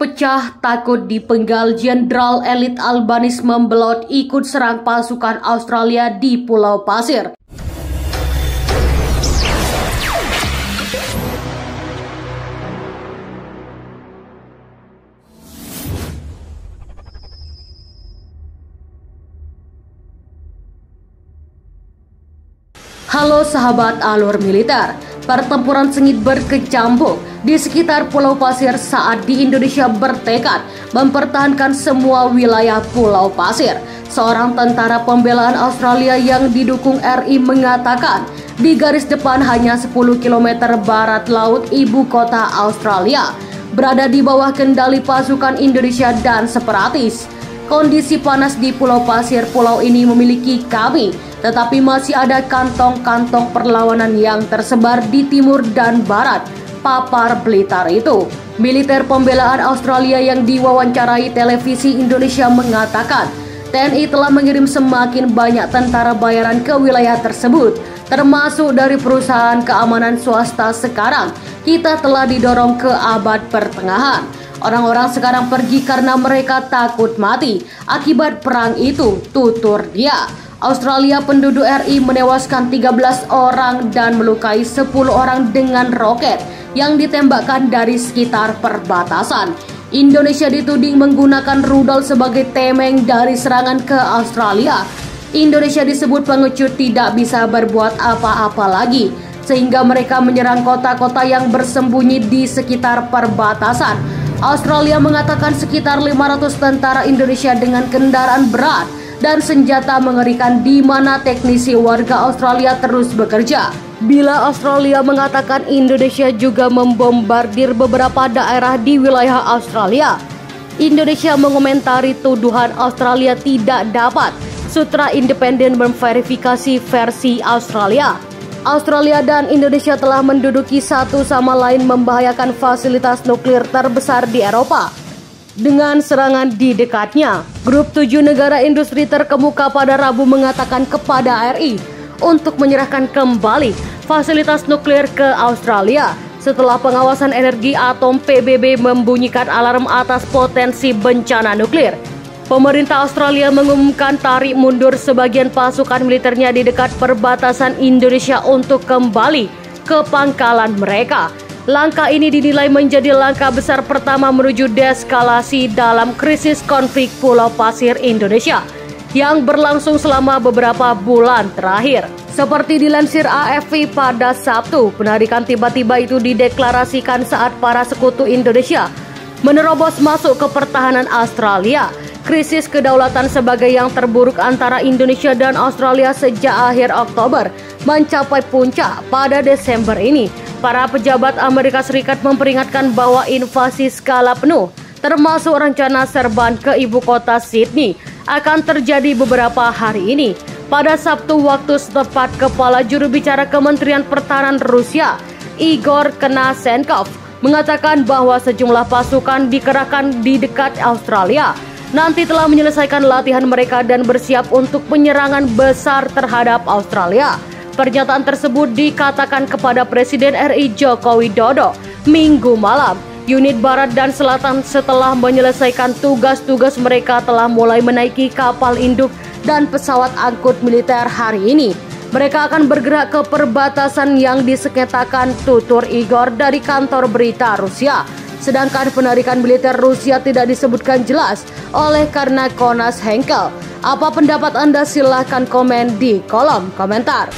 pecah takut dipenggal. Jenderal elit Albanese membelot ikut serang pasukan Australia di Pulau Pasir. Halo sahabat alur militer, pertempuran sengit berkecamuk di sekitar Pulau Pasir saat di Indonesia bertekad mempertahankan semua wilayah Pulau Pasir. Seorang tentara pembelaan Australia yang didukung RI mengatakan di garis depan hanya 10 km barat laut ibu kota Australia berada di bawah kendali pasukan Indonesia dan separatis. Kondisi panas di Pulau Pasir, pulau ini memiliki kami, tetapi masih ada kantong-kantong perlawanan yang tersebar di timur dan barat Papar Blitar itu. Militer pembelaan Australia yang diwawancarai televisi Indonesia mengatakan TNI telah mengirim semakin banyak tentara bayaran ke wilayah tersebut, termasuk dari perusahaan keamanan swasta. Sekarang kita telah didorong ke abad pertengahan. Orang-orang sekarang pergi karena mereka takut mati akibat perang itu, tutur dia. Australia penduduk RI menewaskan 13 orang dan melukai 10 orang dengan roket yang ditembakkan dari sekitar perbatasan. Indonesia dituding menggunakan rudal sebagai tameng dari serangan ke Australia. Indonesia disebut pengecut tidak bisa berbuat apa-apa lagi, sehingga mereka menyerang kota-kota yang bersembunyi di sekitar perbatasan. Australia mengatakan sekitar 500 tentara Indonesia dengan kendaraan berat dan senjata mengerikan di mana teknisi warga Australia terus bekerja. Bila Australia mengatakan Indonesia juga membombardir beberapa daerah di wilayah Australia, Indonesia mengomentari tuduhan Australia tidak dapat. Sutra independen memverifikasi versi Australia. Australia dan Indonesia telah menduduki satu sama lain membahayakan fasilitas nuklir terbesar di Eropa dengan serangan di dekatnya. Grup 7 negara industri terkemuka pada Rabu mengatakan kepada RI untuk menyerahkan kembali fasilitas nuklir ke Australia setelah pengawasan energi atom PBB membunyikan alarm atas potensi bencana nuklir. Pemerintah Australia mengumumkan tarik mundur sebagian pasukan militernya di dekat perbatasan Indonesia untuk kembali ke pangkalan mereka. Langkah ini dinilai menjadi langkah besar pertama menuju deeskalasi dalam krisis konflik Pulau Pasir Indonesia yang berlangsung selama beberapa bulan terakhir. Seperti dilansir AFP pada Sabtu, penarikan tiba-tiba itu dideklarasikan saat para sekutu Indonesia menerobos masuk ke pertahanan Australia. Krisis kedaulatan sebagai yang terburuk antara Indonesia dan Australia sejak akhir Oktober mencapai puncak pada Desember ini. Para pejabat Amerika Serikat memperingatkan bahwa invasi skala penuh, termasuk rencana serban ke ibu kota Sydney, akan terjadi beberapa hari ini. Pada Sabtu waktu setempat, Kepala Juru Bicara Kementerian Pertahanan Rusia, Igor Konashenkov, mengatakan bahwa sejumlah pasukan dikerahkan di dekat Australia nanti telah menyelesaikan latihan mereka dan bersiap untuk penyerangan besar terhadap Australia. Pernyataan tersebut dikatakan kepada Presiden RI Joko Widodo Minggu malam. Unit Barat dan Selatan setelah menyelesaikan tugas-tugas mereka telah mulai menaiki kapal induk dan pesawat angkut militer hari ini. Mereka akan bergerak ke perbatasan yang disengketakan, tutur Igor dari kantor berita Rusia. Sedangkan penarikan militer Rusia tidak disebutkan jelas oleh karena Konashenkov. Apa pendapat Anda? Silahkan komen di kolom komentar.